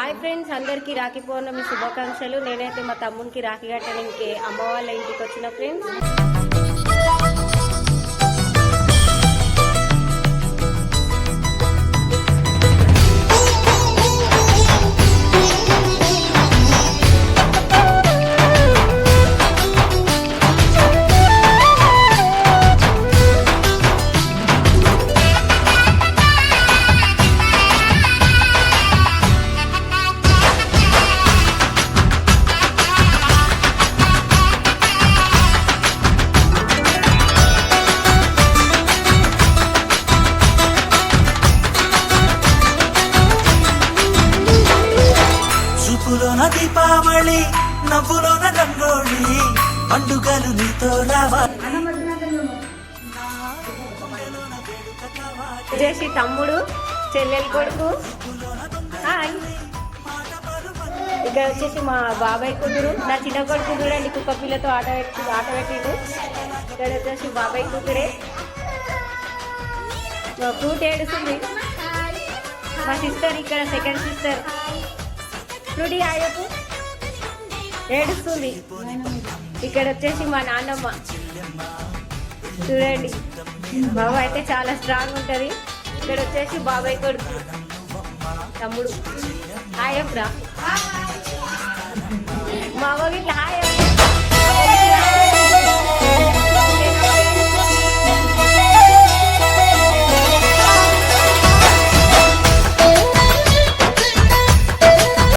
Hi friends, అందరికీ రాఖీ పౌర్ణమి శుభాకాంక్షలు. నేనైతే మా తమ్మునికి రాఖీ కట్టడానికి అమ్మ వాళ్ళ ఇంటికి వచ్చిన ఫ్రెండ్స్. దీపావళి నవ్వులోన రంగోళి పండుగలు నీతో చేసి తమ్ముడు చెల్లెలు కొడుకు. ఇక్కడ వచ్చేసి మా బాబాయ్ కూతురు, నా చిన్న కొడుకు చూడండి కుక్క పిల్లతో ఆట పెట్టిండు. ఇక్కడ వచ్చేసి బాబాయ్ కూతురే. ఫ్రూట్ ఏడుస్తుంది మా సిస్టర్, ఇక్కడ సెకండ్ సిస్టర్ ఫ్రూటీ ఆయపు ఏడుస్తుంది. ఇక్కడ వచ్చేసి మా నాన్నమ్మ చూడండి, బాబాయ్ అయితే చాలా స్ట్రాంగ్ ఉంటుంది. ఇక్కడ వచ్చేసి బాబాయ్ కొడుకు తమ్ముడు ఆయప్రా. మా అవ్వ ఇట్లా